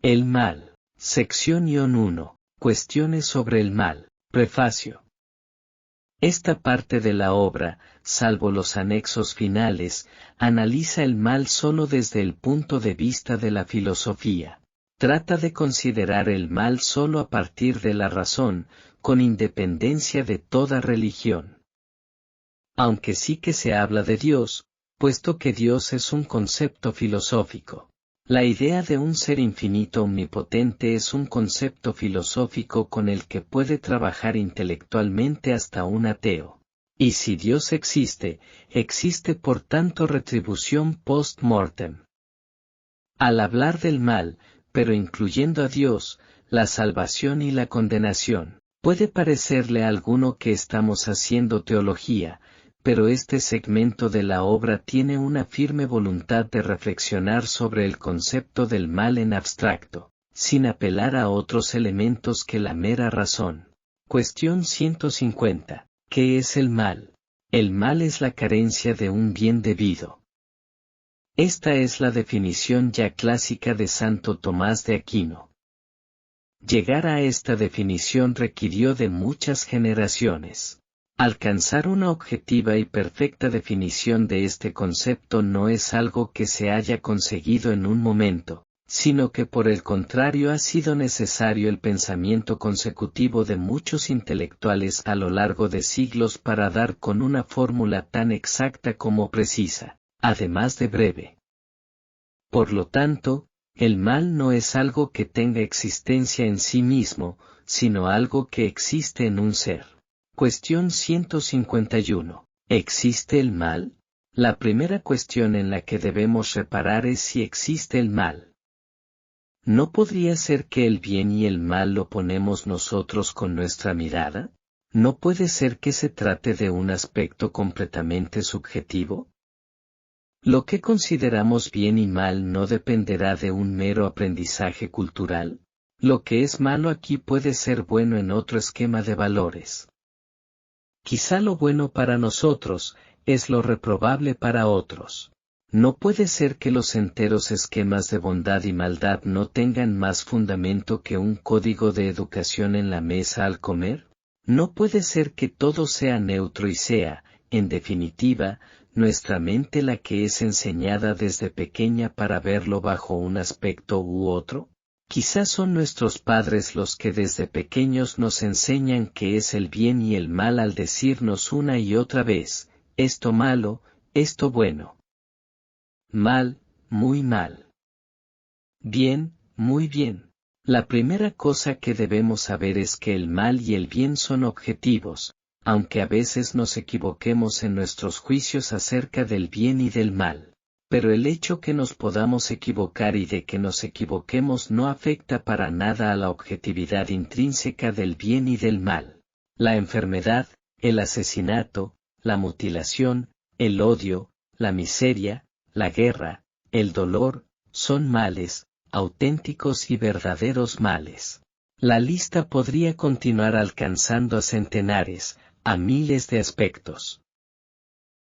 El mal. Sección -1. Cuestiones sobre el mal. Prefacio. Esta parte de la obra, salvo los anexos finales, analiza el mal solo desde el punto de vista de la filosofía. Trata de considerar el mal solo a partir de la razón, con independencia de toda religión. Aunque sí que se habla de Dios, puesto que Dios es un concepto filosófico. La idea de un ser infinito omnipotente es un concepto filosófico con el que puede trabajar intelectualmente hasta un ateo. Y si Dios existe, existe por tanto retribución post-mortem. Al hablar del mal, pero incluyendo a Dios, la salvación y la condenación, puede parecerle a alguno que estamos haciendo teología, pero este segmento de la obra tiene una firme voluntad de reflexionar sobre el concepto del mal en abstracto, sin apelar a otros elementos que la mera razón. Cuestión 150. ¿Qué es el mal? El mal es la carencia de un bien debido. Esta es la definición ya clásica de Santo Tomás de Aquino. Llegar a esta definición requirió de muchas generaciones. Alcanzar una objetiva y perfecta definición de este concepto no es algo que se haya conseguido en un momento, sino que por el contrario ha sido necesario el pensamiento consecutivo de muchos intelectuales a lo largo de siglos para dar con una fórmula tan exacta como precisa, además de breve. Por lo tanto, el mal no es algo que tenga existencia en sí mismo, sino algo que existe en un ser. Cuestión 151. ¿Existe el mal? La primera cuestión en la que debemos reparar es si existe el mal. ¿No podría ser que el bien y el mal lo ponemos nosotros con nuestra mirada? ¿No puede ser que se trate de un aspecto completamente subjetivo? Lo que consideramos bien y mal no dependerá de un mero aprendizaje cultural. Lo que es malo aquí puede ser bueno en otro esquema de valores. Quizá lo bueno para nosotros, es lo reprobable para otros. ¿No puede ser que los enteros esquemas de bondad y maldad no tengan más fundamento que un código de educación en la mesa al comer? ¿No puede ser que todo sea neutro y sea, en definitiva, nuestra mente la que es enseñada desde pequeña para verlo bajo un aspecto u otro? Quizás son nuestros padres los que desde pequeños nos enseñan qué es el bien y el mal al decirnos una y otra vez, esto malo, esto bueno. Mal, muy mal. Bien, muy bien. La primera cosa que debemos saber es que el mal y el bien son objetivos, aunque a veces nos equivoquemos en nuestros juicios acerca del bien y del mal. Pero el hecho que nos podamos equivocar y de que nos equivoquemos no afecta para nada a la objetividad intrínseca del bien y del mal. La enfermedad, el asesinato, la mutilación, el odio, la miseria, la guerra, el dolor, son males, auténticos y verdaderos males. La lista podría continuar alcanzando a centenares, a miles de aspectos.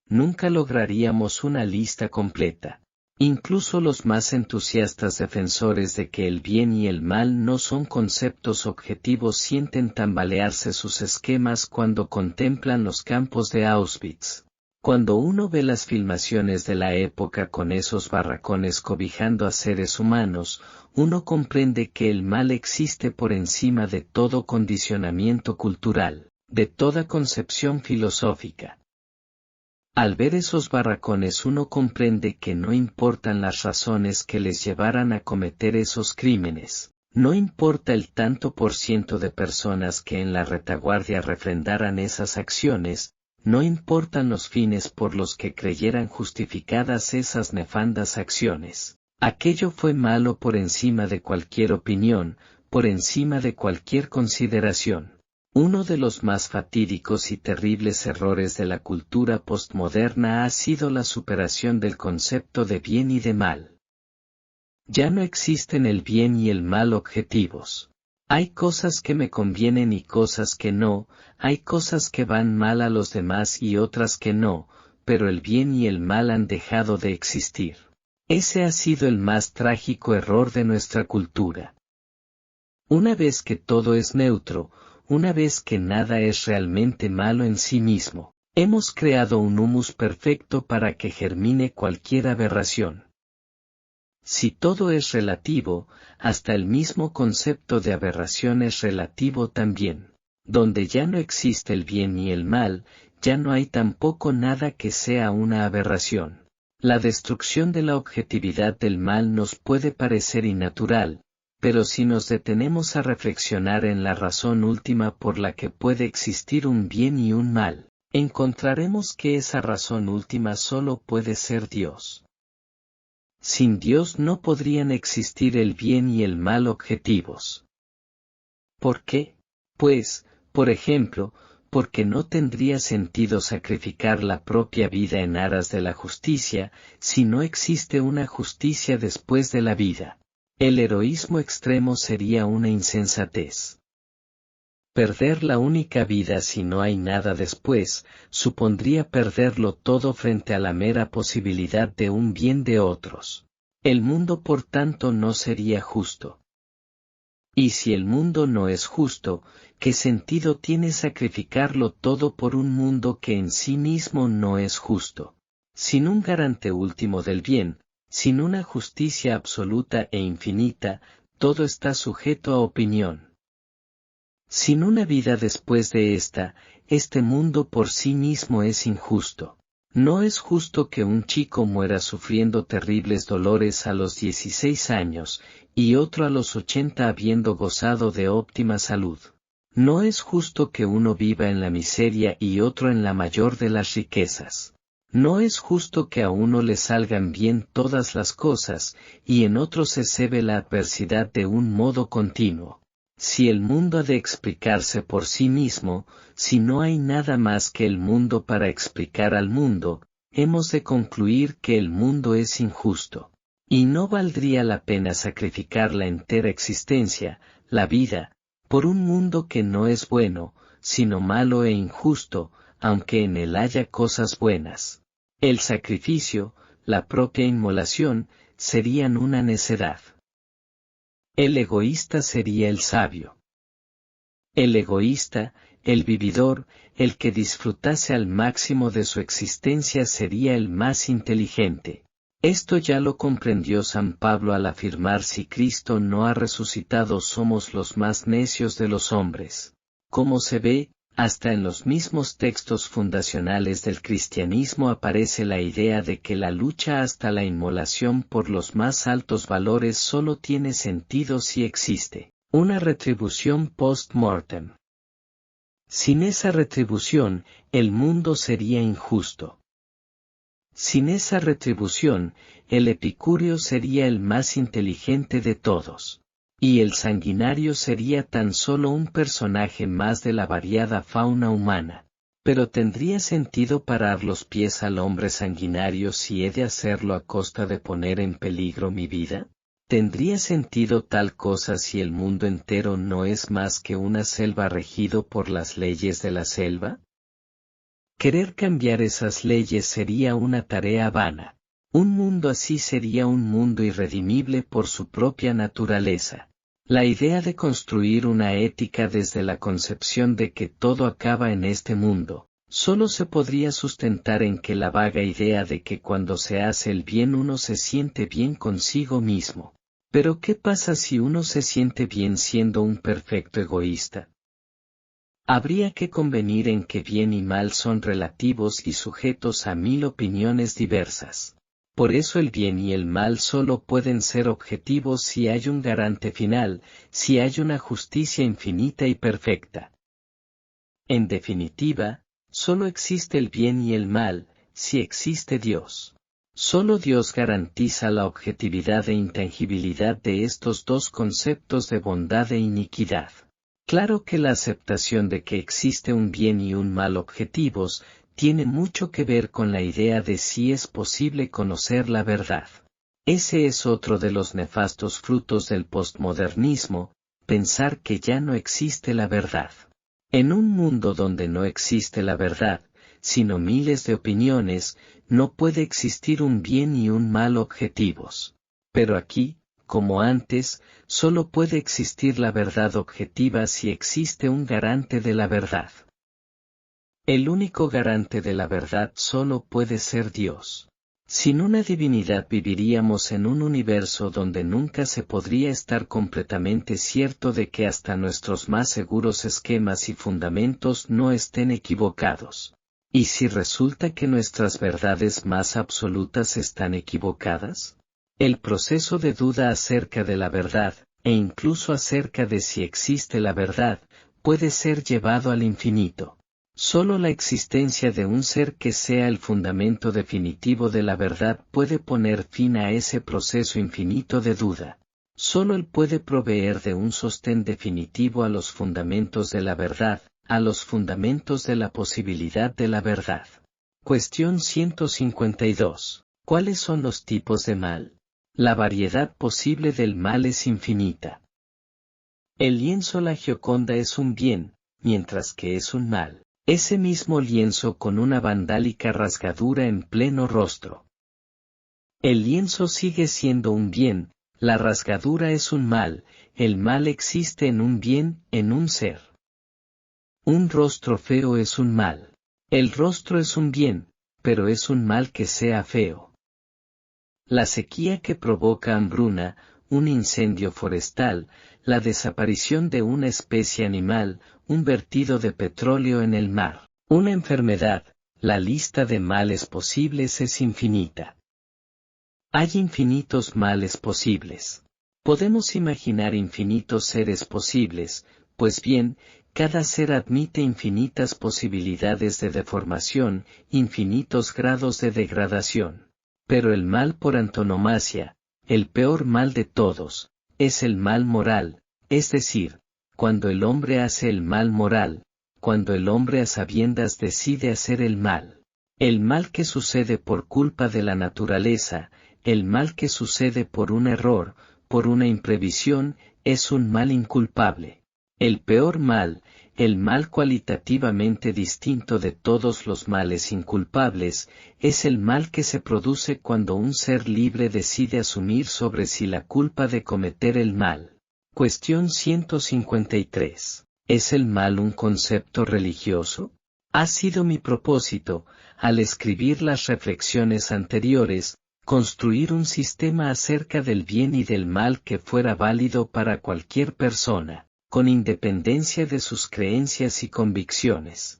Nunca lograríamos una lista completa. Incluso los más entusiastas defensores de que el bien y el mal no son conceptos objetivos sienten tambalearse sus esquemas cuando contemplan los campos de Auschwitz. Cuando uno ve las filmaciones de la época con esos barracones cobijando a seres humanos, uno comprende que el mal existe por encima de todo condicionamiento cultural, de toda concepción filosófica. Al ver esos barracones uno comprende que no importan las razones que les llevaran a cometer esos crímenes, no importa el tanto por ciento de personas que en la retaguardia refrendaran esas acciones, no importan los fines por los que creyeran justificadas esas nefandas acciones. Aquello fue malo por encima de cualquier opinión, por encima de cualquier consideración. Uno de los más fatídicos y terribles errores de la cultura postmoderna ha sido la superación del concepto de bien y de mal. Ya no existen el bien y el mal objetivos. Hay cosas que me convienen y cosas que no, hay cosas que van mal a los demás y otras que no, pero el bien y el mal han dejado de existir. Ese ha sido el más trágico error de nuestra cultura. Una vez que todo es neutro, una vez que nada es realmente malo en sí mismo, hemos creado un humus perfecto para que germine cualquier aberración. Si todo es relativo, hasta el mismo concepto de aberración es relativo también. Donde ya no existe el bien ni el mal, ya no hay tampoco nada que sea una aberración. La destrucción de la objetividad del mal nos puede parecer innatural, pero si nos detenemos a reflexionar en la razón última por la que puede existir un bien y un mal, encontraremos que esa razón última solo puede ser Dios. Sin Dios no podrían existir el bien y el mal objetivos. ¿Por qué? Pues, por ejemplo, porque no tendría sentido sacrificar la propia vida en aras de la justicia, si no existe una justicia después de la vida. El heroísmo extremo sería una insensatez. Perder la única vida si no hay nada después, supondría perderlo todo frente a la mera posibilidad de un bien de otros. El mundo por tanto no sería justo. Y si el mundo no es justo, ¿qué sentido tiene sacrificarlo todo por un mundo que en sí mismo no es justo? Sin un garante último del bien, sin una justicia absoluta e infinita, todo está sujeto a opinión. Sin una vida después de esta, este mundo por sí mismo es injusto. No es justo que un chico muera sufriendo terribles dolores a los 16 años, y otro a los 80 habiendo gozado de óptima salud. No es justo que uno viva en la miseria y otro en la mayor de las riquezas. No es justo que a uno le salgan bien todas las cosas, y en otro se cebe la adversidad de un modo continuo. Si el mundo ha de explicarse por sí mismo, si no hay nada más que el mundo para explicar al mundo, hemos de concluir que el mundo es injusto. Y no valdría la pena sacrificar la entera existencia, la vida, por un mundo que no es bueno, sino malo e injusto, aunque en él haya cosas buenas. El sacrificio, la propia inmolación, serían una necedad. El egoísta sería el sabio. El egoísta, el vividor, el que disfrutase al máximo de su existencia sería el más inteligente. Esto ya lo comprendió San Pablo al afirmar: si Cristo no ha resucitado somos los más necios de los hombres. Como se ve, hasta en los mismos textos fundacionales del cristianismo aparece la idea de que la lucha hasta la inmolación por los más altos valores solo tiene sentido si existe una retribución post-mortem. Sin esa retribución, el mundo sería injusto. Sin esa retribución, el epicúreo sería el más inteligente de todos. Y el sanguinario sería tan solo un personaje más de la variada fauna humana. Pero ¿tendría sentido parar los pies al hombre sanguinario si he de hacerlo a costa de poner en peligro mi vida? ¿Tendría sentido tal cosa si el mundo entero no es más que una selva regido por las leyes de la selva? Querer cambiar esas leyes sería una tarea vana. Un mundo así sería un mundo irredimible por su propia naturaleza. La idea de construir una ética desde la concepción de que todo acaba en este mundo, solo se podría sustentar en que la vaga idea de que cuando se hace el bien uno se siente bien consigo mismo. Pero ¿qué pasa si uno se siente bien siendo un perfecto egoísta? Habría que convenir en que bien y mal son relativos y sujetos a 1000 opiniones diversas. Por eso el bien y el mal solo pueden ser objetivos si hay un garante final, si hay una justicia infinita y perfecta. En definitiva, solo existe el bien y el mal, si existe Dios. Solo Dios garantiza la objetividad e intangibilidad de estos dos conceptos de bondad e iniquidad. Claro que la aceptación de que existe un bien y un mal objetivos, tiene mucho que ver con la idea de si es posible conocer la verdad. Ese es otro de los nefastos frutos del postmodernismo, pensar que ya no existe la verdad. En un mundo donde no existe la verdad, sino miles de opiniones, no puede existir un bien y un mal objetivos. Pero aquí, como antes, solo puede existir la verdad objetiva si existe un garante de la verdad. El único garante de la verdad solo puede ser Dios. Sin una divinidad viviríamos en un universo donde nunca se podría estar completamente cierto de que hasta nuestros más seguros esquemas y fundamentos no estén equivocados. ¿Y si resulta que nuestras verdades más absolutas están equivocadas? El proceso de duda acerca de la verdad, e incluso acerca de si existe la verdad, puede ser llevado al infinito. Solo la existencia de un ser que sea el fundamento definitivo de la verdad puede poner fin a ese proceso infinito de duda. Solo Él puede proveer de un sostén definitivo a los fundamentos de la verdad, a los fundamentos de la posibilidad de la verdad. Cuestión 152. ¿Cuáles son los tipos de mal? La variedad posible del mal es infinita. El lienzo La Gioconda es un bien, mientras que es un mal. Ese mismo lienzo con una vandálica rasgadura en pleno rostro. El lienzo sigue siendo un bien, la rasgadura es un mal, el mal existe en un bien, en un ser. Un rostro feo es un mal. El rostro es un bien, pero es un mal que sea feo. La sequía que provoca hambruna, un incendio forestal, la desaparición de una especie animal, un vertido de petróleo en el mar, una enfermedad, la lista de males posibles es infinita. Hay infinitos males posibles. Podemos imaginar infinitos seres posibles, pues bien, cada ser admite infinitas posibilidades de deformación, infinitos grados de degradación. Pero el mal por antonomasia, el peor mal de todos, es el mal moral, es decir, cuando el hombre hace el mal moral, cuando el hombre a sabiendas decide hacer el mal que sucede por culpa de la naturaleza, el mal que sucede por un error, por una imprevisión, es un mal inculpable. El peor mal, el mal cualitativamente distinto de todos los males inculpables, es el mal que se produce cuando un ser libre decide asumir sobre sí la culpa de cometer el mal. Cuestión 153. ¿Es el mal un concepto religioso? Ha sido mi propósito, al escribir las reflexiones anteriores, construir un sistema acerca del bien y del mal que fuera válido para cualquier persona, con independencia de sus creencias y convicciones.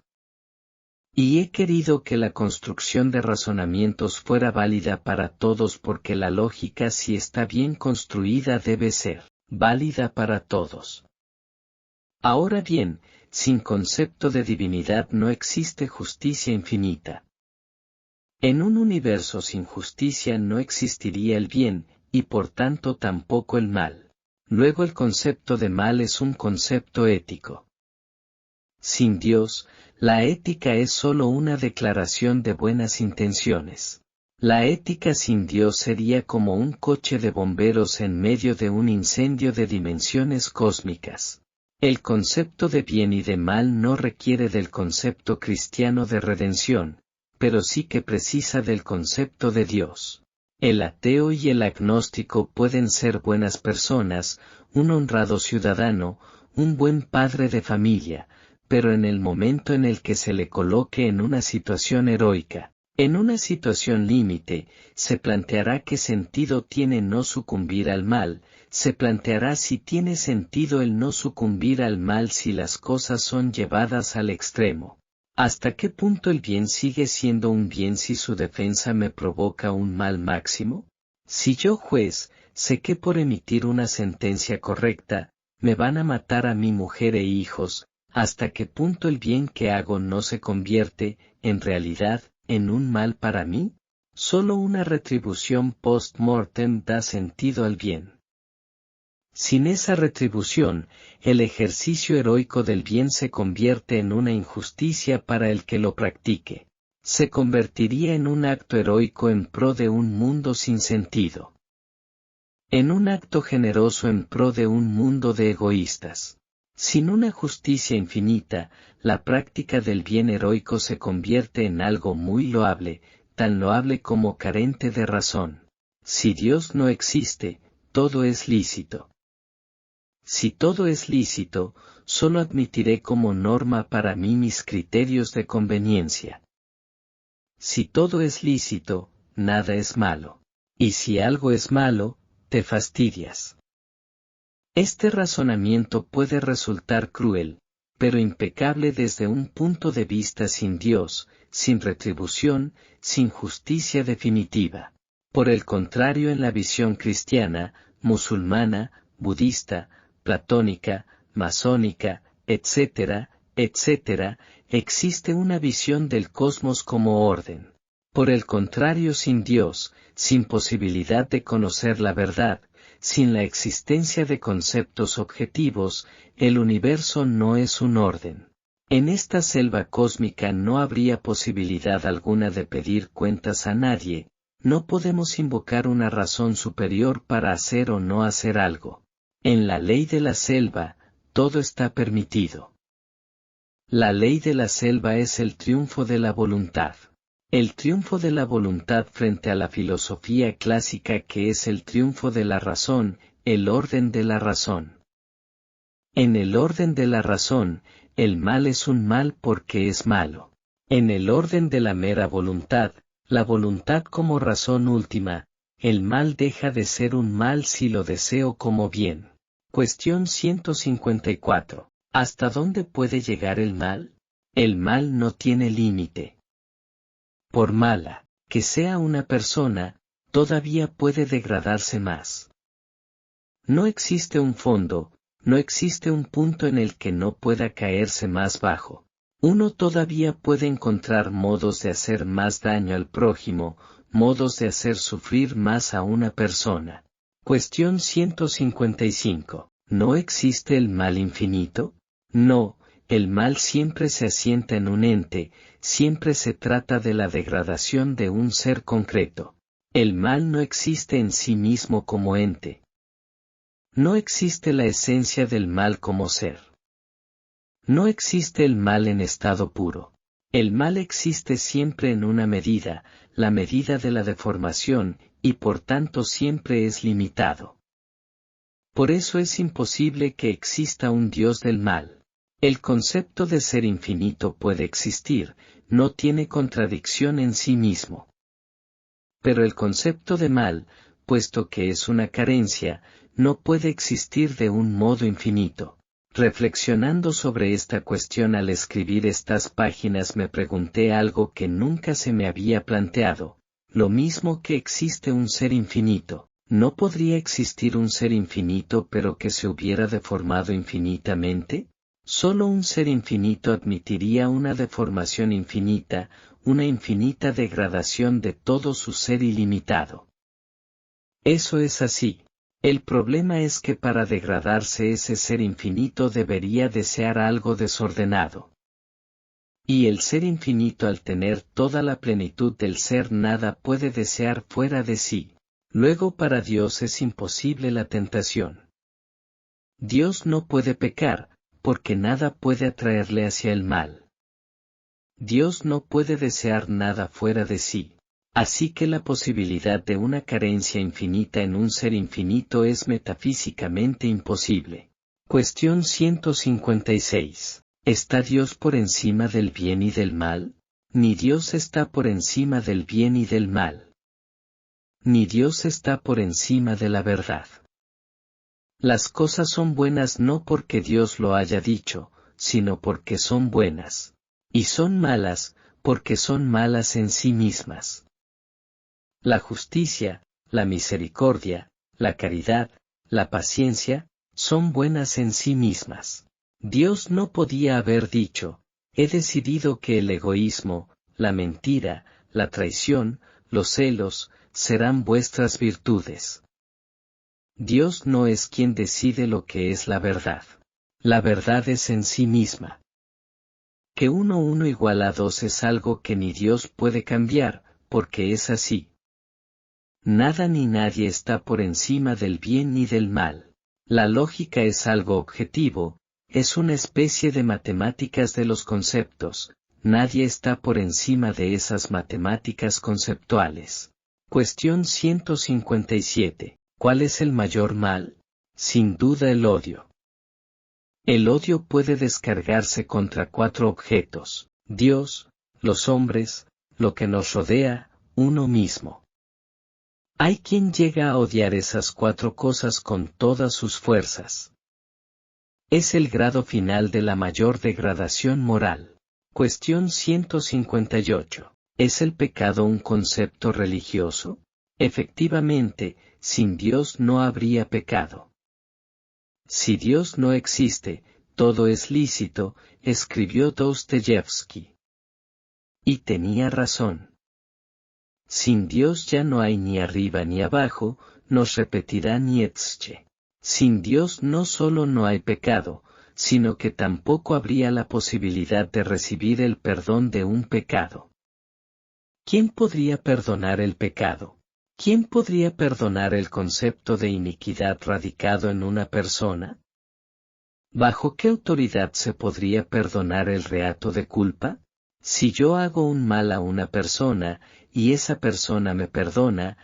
Y he querido que la construcción de razonamientos fuera válida para todos porque la lógica, si está bien construida, debe ser válida para todos. Ahora bien, sin concepto de divinidad no existe justicia infinita. En un universo sin justicia no existiría el bien, y por tanto tampoco el mal. Luego el concepto de mal es un concepto ético. Sin Dios, la ética es sólo una declaración de buenas intenciones. La ética sin Dios sería como un coche de bomberos en medio de un incendio de dimensiones cósmicas. El concepto de bien y de mal no requiere del concepto cristiano de redención, pero sí que precisa del concepto de Dios. El ateo y el agnóstico pueden ser buenas personas, un honrado ciudadano, un buen padre de familia, pero en el momento en el que se le coloque en una situación heroica, en una situación límite, se planteará qué sentido tiene no sucumbir al mal, se planteará si tiene sentido el no sucumbir al mal si las cosas son llevadas al extremo. ¿Hasta qué punto el bien sigue siendo un bien si su defensa me provoca un mal máximo? Si yo, juez, sé que por emitir una sentencia correcta, me van a matar a mi mujer e hijos, ¿hasta qué punto el bien que hago no se convierte, en realidad, en un mal para mí? Solo una retribución post-mortem da sentido al bien. Sin esa retribución, el ejercicio heroico del bien se convierte en una injusticia para el que lo practique. Se convertiría en un acto heroico en pro de un mundo sin sentido. En un acto generoso en pro de un mundo de egoístas. Sin una justicia infinita, la práctica del bien heroico se convierte en algo muy loable, tan loable como carente de razón. Si Dios no existe, todo es lícito. Si todo es lícito, solo admitiré como norma para mí mis criterios de conveniencia. Si todo es lícito, nada es malo. Y si algo es malo, te fastidias. Este razonamiento puede resultar cruel, pero impecable desde un punto de vista sin Dios, sin retribución, sin justicia definitiva. Por el contrario, en la visión cristiana, musulmana, budista, platónica, masónica, etc., existe una visión del cosmos como orden. Por el contrario, sin Dios, sin posibilidad de conocer la verdad, sin la existencia de conceptos objetivos, el universo no es un orden. En esta selva cósmica no habría posibilidad alguna de pedir cuentas a nadie, no podemos invocar una razón superior para hacer o no hacer algo. En la ley de la selva, todo está permitido. La ley de la selva es el triunfo de la voluntad. El triunfo de la voluntad frente a la filosofía clásica, que es el triunfo de la razón, el orden de la razón. En el orden de la razón, el mal es un mal porque es malo. En el orden de la mera voluntad, la voluntad como razón última, el mal deja de ser un mal si lo deseo como bien. Cuestión 154. ¿Hasta dónde puede llegar el mal? El mal no tiene límite. Por mala que sea una persona, todavía puede degradarse más. No existe un fondo, no existe un punto en el que no pueda caerse más bajo. Uno todavía puede encontrar modos de hacer más daño al prójimo, modos de hacer sufrir más a una persona. Cuestión 155. ¿No existe el mal infinito? No, el mal siempre se asienta en un ente, siempre se trata de la degradación de un ser concreto. El mal no existe en sí mismo como ente. No existe la esencia del mal como ser. No existe el mal en estado puro. El mal existe siempre en una medida, la medida de la deformación, y por tanto siempre es limitado. Por eso es imposible que exista un Dios del mal. El concepto de ser infinito puede existir, no tiene contradicción en sí mismo. Pero el concepto de mal, puesto que es una carencia, no puede existir de un modo infinito. Reflexionando sobre esta cuestión al escribir estas páginas me pregunté algo que nunca se me había planteado. Lo mismo que existe un ser infinito, ¿no podría existir un ser infinito pero que se hubiera deformado infinitamente? Solo un ser infinito admitiría una deformación infinita, una infinita degradación de todo su ser ilimitado. Eso es así. El problema es que para degradarse ese ser infinito debería desear algo desordenado. Y el ser infinito, al tener toda la plenitud del ser, nada puede desear fuera de sí. Luego para Dios es imposible la tentación. Dios no puede pecar, porque nada puede atraerle hacia el mal. Dios no puede desear nada fuera de sí. Así que la posibilidad de una carencia infinita en un ser infinito es metafísicamente imposible. Cuestión 156. ¿Está Dios por encima del bien y del mal? Ni Dios está por encima del bien y del mal. Ni Dios está por encima de la verdad. Las cosas son buenas no porque Dios lo haya dicho, sino porque son buenas. Y son malas, porque son malas en sí mismas. La justicia, la misericordia, la caridad, la paciencia, son buenas en sí mismas. Dios no podía haber dicho, he decidido que el egoísmo, la mentira, la traición, los celos, serán vuestras virtudes. Dios no es quien decide lo que es la verdad. La verdad es en sí misma. Que 1 igual a 2 es algo que ni Dios puede cambiar, porque es así. Nada ni nadie está por encima del bien ni del mal. La lógica es algo objetivo, es una especie de matemáticas de los conceptos, nadie está por encima de esas matemáticas conceptuales. Cuestión 157. ¿Cuál es el mayor mal? Sin duda el odio. El odio puede descargarse contra 4 objetos: Dios, los hombres, lo que nos rodea, uno mismo. Hay quien llega a odiar esas 4 cosas con todas sus fuerzas. Es el grado final de la mayor degradación moral. Cuestión 158. ¿Es el pecado un concepto religioso? Efectivamente, sin Dios no habría pecado. Si Dios no existe, todo es lícito, escribió Dostoyevsky. Y tenía razón. Sin Dios ya no hay ni arriba ni abajo, nos repetirá Nietzsche. Sin Dios no solo no hay pecado, sino que tampoco habría la posibilidad de recibir el perdón de un pecado. ¿Quién podría perdonar el pecado? ¿Quién podría perdonar el concepto de iniquidad radicado en una persona? ¿Bajo qué autoridad se podría perdonar el reato de culpa? Si yo hago un mal a una persona, y esa persona me perdona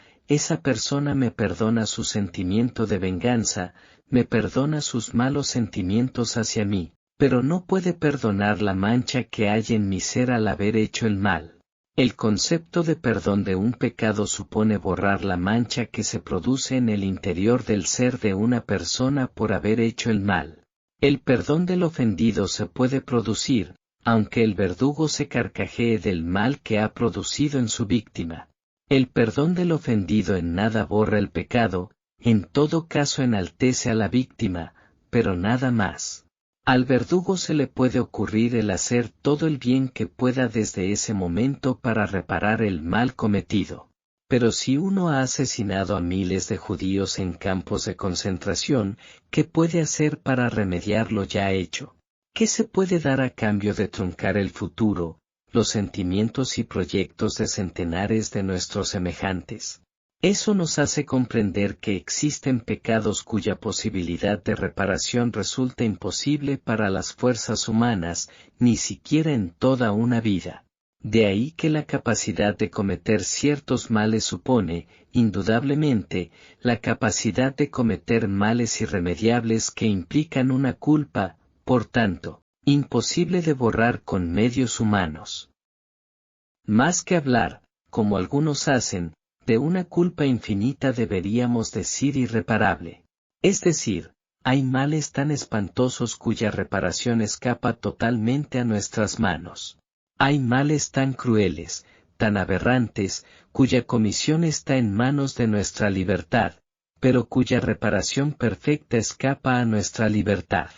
su sentimiento de venganza, me perdona sus malos sentimientos hacia mí, pero no puede perdonar la mancha que hay en mi ser al haber hecho el mal. El concepto de perdón de un pecado supone borrar la mancha que se produce en el interior del ser de una persona por haber hecho el mal. El perdón del ofendido se puede producir, aunque el verdugo se carcajee del mal que ha producido en su víctima. El perdón del ofendido en nada borra el pecado, en todo caso enaltece a la víctima, pero nada más. Al verdugo se le puede ocurrir el hacer todo el bien que pueda desde ese momento para reparar el mal cometido. Pero si uno ha asesinado a miles de judíos en campos de concentración, ¿qué puede hacer para remediar lo ya hecho? ¿Qué se puede dar a cambio de truncar el futuro, los sentimientos y proyectos de centenares de nuestros semejantes? Eso nos hace comprender que existen pecados cuya posibilidad de reparación resulta imposible para las fuerzas humanas, ni siquiera en toda una vida. De ahí que la capacidad de cometer ciertos males supone, indudablemente, la capacidad de cometer males irremediables que implican una culpa, por tanto, imposible de borrar con medios humanos. Más que hablar, como algunos hacen, de una culpa infinita deberíamos decir irreparable. Es decir, hay males tan espantosos cuya reparación escapa totalmente a nuestras manos. Hay males tan crueles, tan aberrantes, cuya comisión está en manos de nuestra libertad, pero cuya reparación perfecta escapa a nuestra libertad.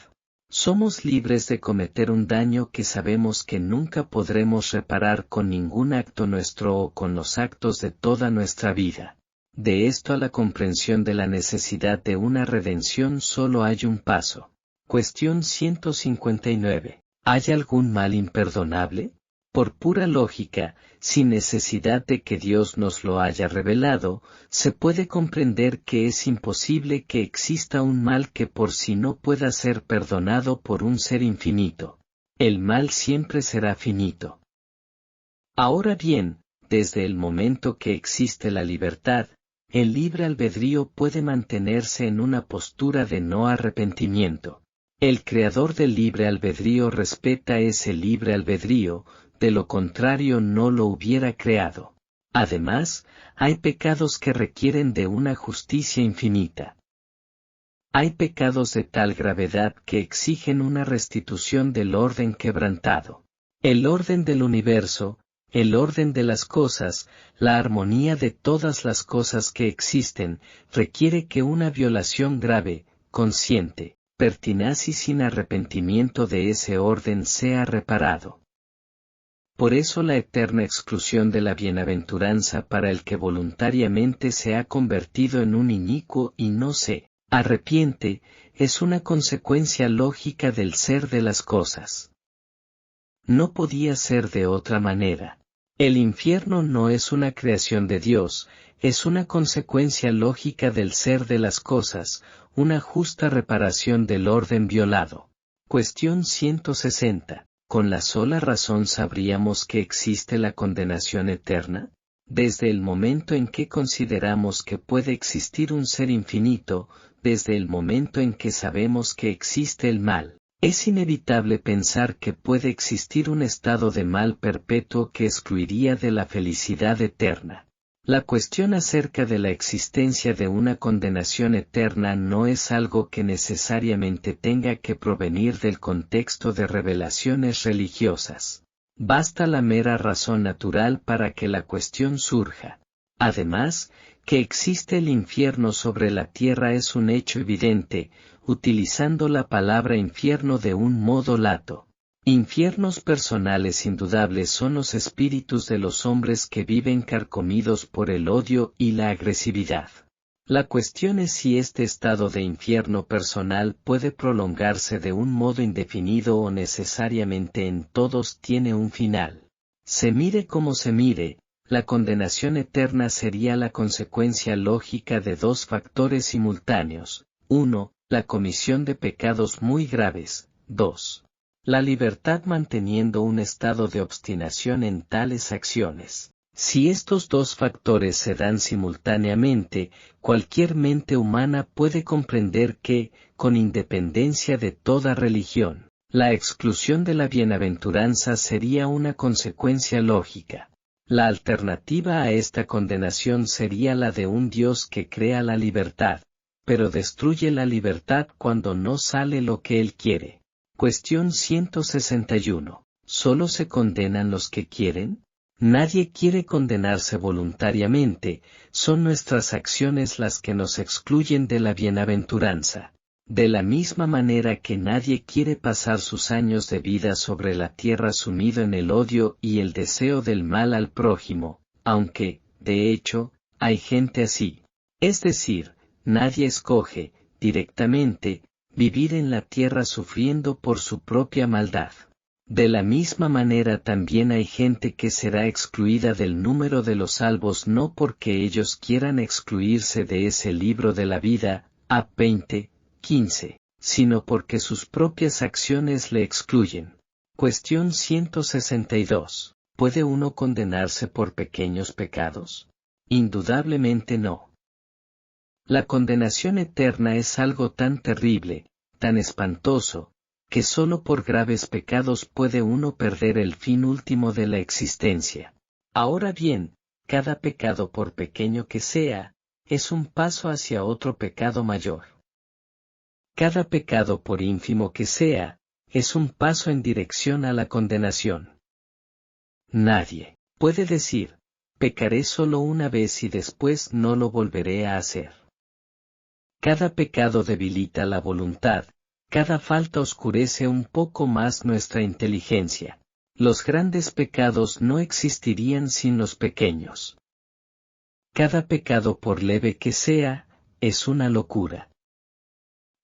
Somos libres de cometer un daño que sabemos que nunca podremos reparar con ningún acto nuestro o con los actos de toda nuestra vida. De esto a la comprensión de la necesidad de una redención solo hay un paso. Cuestión 159. ¿Hay algún mal imperdonable? Por pura lógica, sin necesidad de que Dios nos lo haya revelado, se puede comprender que es imposible que exista un mal que por sí no pueda ser perdonado por un ser infinito. El mal siempre será finito. Ahora bien, desde el momento que existe la libertad, el libre albedrío puede mantenerse en una postura de no arrepentimiento. El creador del libre albedrío respeta ese libre albedrío, de lo contrario no lo hubiera creado. Además, hay pecados que requieren de una justicia infinita. Hay pecados de tal gravedad que exigen una restitución del orden quebrantado. El orden del universo, el orden de las cosas, la armonía de todas las cosas que existen, requiere que una violación grave, consciente, pertinaz y sin arrepentimiento de ese orden sea reparado. Por eso la eterna exclusión de la bienaventuranza para el que voluntariamente se ha convertido en un inicuo y no se arrepiente, es una consecuencia lógica del ser de las cosas. No podía ser de otra manera. El infierno no es una creación de Dios, es una consecuencia lógica del ser de las cosas, una justa reparación del orden violado. Cuestión 160. ¿Con la sola razón sabríamos que existe la condenación eterna? Desde el momento en que consideramos que puede existir un ser infinito, desde el momento en que sabemos que existe el mal, es inevitable pensar que puede existir un estado de mal perpetuo que excluiría de la felicidad eterna. La cuestión acerca de la existencia de una condenación eterna no es algo que necesariamente tenga que provenir del contexto de revelaciones religiosas. Basta la mera razón natural para que la cuestión surja. Además, que existe el infierno sobre la tierra es un hecho evidente, utilizando la palabra infierno de un modo lato. Infiernos personales indudables son los espíritus de los hombres que viven carcomidos por el odio y la agresividad. La cuestión es si este estado de infierno personal puede prolongarse de un modo indefinido o necesariamente en todos tiene un final. Se mire como se mire, la condenación eterna sería la consecuencia lógica de dos factores simultáneos. 1. La comisión de pecados muy graves. 2. La libertad manteniendo un estado de obstinación en tales acciones. Si estos dos factores se dan simultáneamente, cualquier mente humana puede comprender que, con independencia de toda religión, la exclusión de la bienaventuranza sería una consecuencia lógica. La alternativa a esta condenación sería la de un Dios que crea la libertad, pero destruye la libertad cuando no sale lo que Él quiere. Cuestión 161. ¿Solo se condenan los que quieren? Nadie quiere condenarse voluntariamente, son nuestras acciones las que nos excluyen de la bienaventuranza. De la misma manera que nadie quiere pasar sus años de vida sobre la tierra sumido en el odio y el deseo del mal al prójimo, aunque, de hecho, hay gente así. Es decir, nadie escoge, directamente, vivir en la tierra sufriendo por su propia maldad. De la misma manera también hay gente que será excluida del número de los salvos no porque ellos quieran excluirse de ese libro de la vida, a 20:15, sino porque sus propias acciones le excluyen. Cuestión 162. ¿Puede uno condenarse por pequeños pecados? Indudablemente no. La condenación eterna es algo tan terrible, tan espantoso, que solo por graves pecados puede uno perder el fin último de la existencia. Ahora bien, cada pecado por pequeño que sea, es un paso hacia otro pecado mayor. Cada pecado por ínfimo que sea, es un paso en dirección a la condenación. Nadie puede decir, pecaré solo una vez y después no lo volveré a hacer. Cada pecado debilita la voluntad, cada falta oscurece un poco más nuestra inteligencia. Los grandes pecados no existirían sin los pequeños. Cada pecado por leve que sea, es una locura.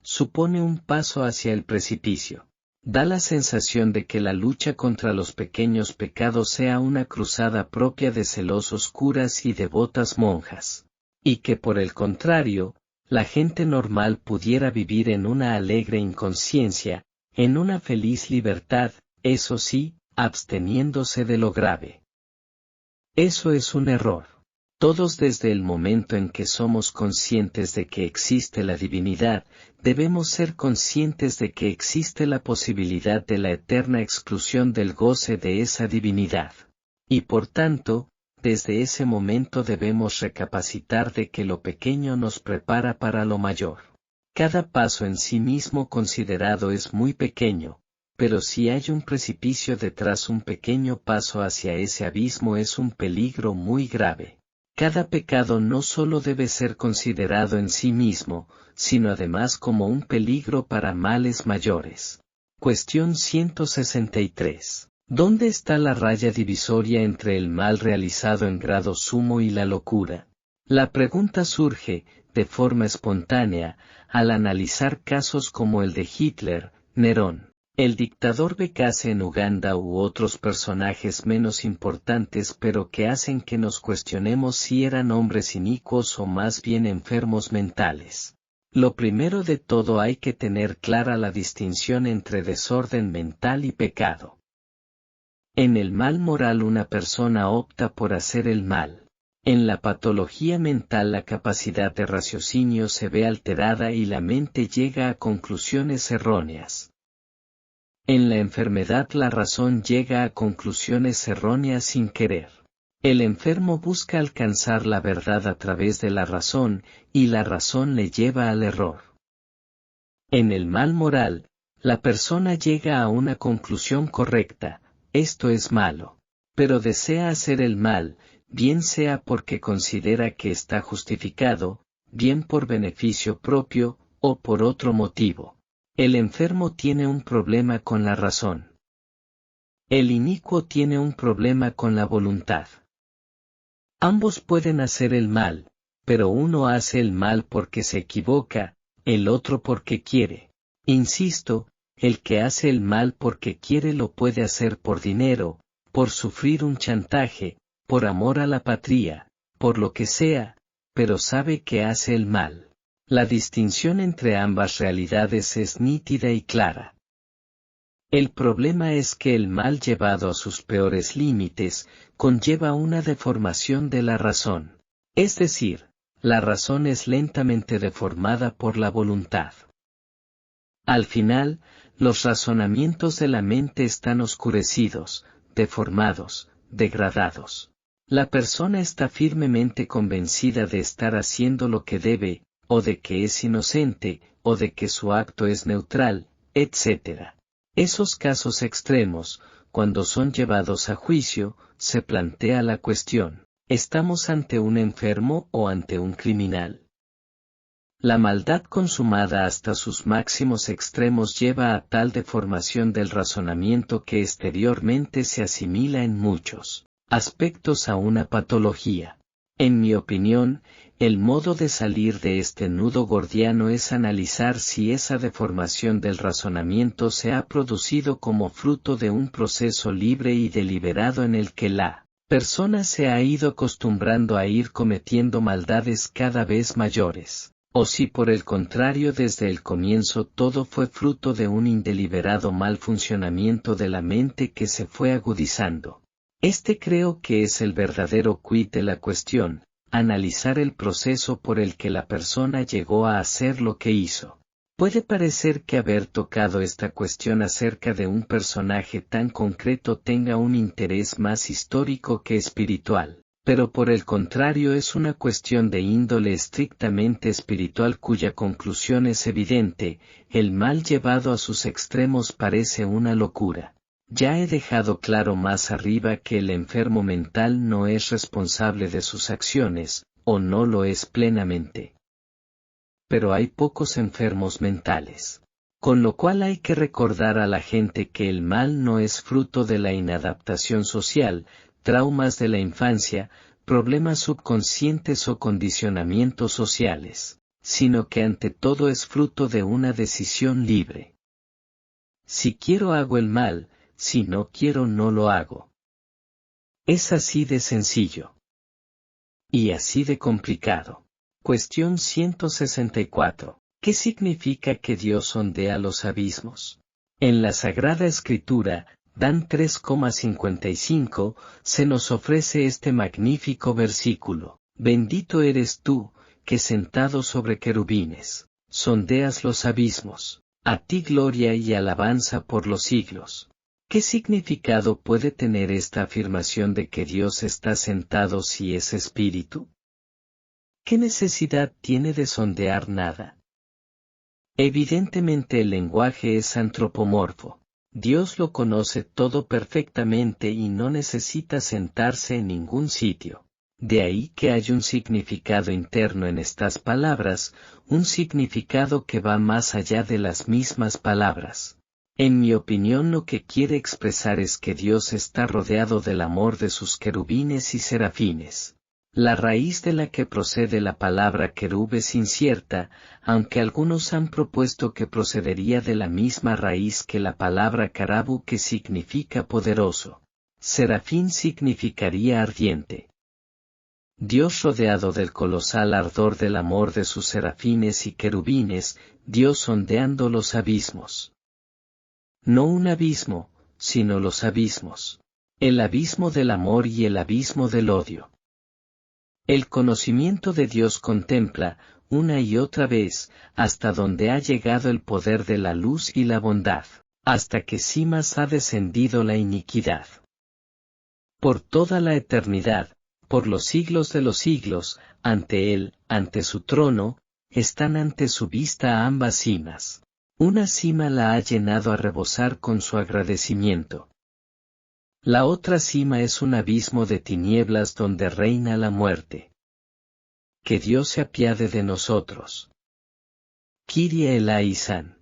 Supone un paso hacia el precipicio. Da la sensación de que la lucha contra los pequeños pecados sea una cruzada propia de celosos curas y devotas monjas. Y que por el contrario, la gente normal pudiera vivir en una alegre inconsciencia, en una feliz libertad, eso sí, absteniéndose de lo grave. Eso es un error. Todos desde el momento en que somos conscientes de que existe la divinidad, debemos ser conscientes de que existe la posibilidad de la eterna exclusión del goce de esa divinidad. Y por tanto, desde ese momento debemos recapacitar de que lo pequeño nos prepara para lo mayor. Cada paso en sí mismo considerado es muy pequeño, pero si hay un precipicio detrás, un pequeño paso hacia ese abismo es un peligro muy grave. Cada pecado no solo debe ser considerado en sí mismo, sino además como un peligro para males mayores. Cuestión 163. ¿Dónde está la raya divisoria entre el mal realizado en grado sumo y la locura? La pregunta surge, de forma espontánea, al analizar casos como el de Hitler, Nerón, el dictador Bekase en Uganda u otros personajes menos importantes pero que hacen que nos cuestionemos si eran hombres inicuos o más bien enfermos mentales. Lo primero de todo hay que tener clara la distinción entre desorden mental y pecado. En el mal moral una persona opta por hacer el mal. En la patología mental la capacidad de raciocinio se ve alterada y la mente llega a conclusiones erróneas. En la enfermedad la razón llega a conclusiones erróneas sin querer. El enfermo busca alcanzar la verdad a través de la razón, y la razón le lleva al error. En el mal moral, la persona llega a una conclusión correcta: esto es malo. Pero desea hacer el mal, bien sea porque considera que está justificado, bien por beneficio propio, o por otro motivo. El enfermo tiene un problema con la razón. El inicuo tiene un problema con la voluntad. Ambos pueden hacer el mal, pero uno hace el mal porque se equivoca, el otro porque quiere. Insisto, el que hace el mal porque quiere lo puede hacer por dinero, por sufrir un chantaje, por amor a la patria, por lo que sea, pero sabe que hace el mal. La distinción entre ambas realidades es nítida y clara. El problema es que el mal llevado a sus peores límites, conlleva una deformación de la razón. Es decir, la razón es lentamente deformada por la voluntad. Al final, los razonamientos de la mente están oscurecidos, deformados, degradados. La persona está firmemente convencida de estar haciendo lo que debe, o de que es inocente, o de que su acto es neutral, etc. Esos casos extremos, cuando son llevados a juicio, se plantea la cuestión: ¿estamos ante un enfermo o ante un criminal? La maldad consumada hasta sus máximos extremos lleva a tal deformación del razonamiento que exteriormente se asimila en muchos aspectos a una patología. En mi opinión, el modo de salir de este nudo gordiano es analizar si esa deformación del razonamiento se ha producido como fruto de un proceso libre y deliberado en el que la persona se ha ido acostumbrando a ir cometiendo maldades cada vez mayores, o si por el contrario desde el comienzo todo fue fruto de un indeliberado mal funcionamiento de la mente que se fue agudizando. Este creo que es el verdadero quid de la cuestión: analizar el proceso por el que la persona llegó a hacer lo que hizo. Puede parecer que haber tocado esta cuestión acerca de un personaje tan concreto tenga un interés más histórico que espiritual, pero por el contrario es una cuestión de índole estrictamente espiritual cuya conclusión es evidente: el mal llevado a sus extremos parece una locura. Ya he dejado claro más arriba que el enfermo mental no es responsable de sus acciones, o no lo es plenamente. Pero hay pocos enfermos mentales. Con lo cual hay que recordar a la gente que el mal no es fruto de la inadaptación social, traumas de la infancia, problemas subconscientes o condicionamientos sociales, sino que ante todo es fruto de una decisión libre. Si quiero hago el mal, si no quiero no lo hago. Es así de sencillo. Y así de complicado. Cuestión 164. ¿Qué significa que Dios sondea los abismos? En la Sagrada Escritura, Dan 3,55, se nos ofrece este magnífico versículo: Bendito eres tú, que sentado sobre querubines, sondeas los abismos, a ti gloria y alabanza por los siglos. ¿Qué significado puede tener esta afirmación de que Dios está sentado si es espíritu? ¿Qué necesidad tiene de sondear nada? Evidentemente el lenguaje es antropomorfo. Dios lo conoce todo perfectamente y no necesita sentarse en ningún sitio. De ahí que hay un significado interno en estas palabras, un significado que va más allá de las mismas palabras. En mi opinión lo que quiere expresar es que Dios está rodeado del amor de sus querubines y serafines. La raíz de la que procede la palabra querub es incierta, aunque algunos han propuesto que procedería de la misma raíz que la palabra carabu, que significa poderoso. Serafín significaría ardiente. Dios rodeado del colosal ardor del amor de sus serafines y querubines, Dios sondeando los abismos. No un abismo, sino los abismos. El abismo del amor y el abismo del odio. El conocimiento de Dios contempla, una y otra vez, hasta donde ha llegado el poder de la luz y la bondad, hasta que cimas ha descendido la iniquidad. Por toda la eternidad, por los siglos de los siglos, ante Él, ante su trono, están ante su vista ambas cimas. Una cima la ha llenado a rebosar con su agradecimiento. La otra cima es un abismo de tinieblas donde reina la muerte. Que Dios se apiade de nosotros. Kyrie eleison.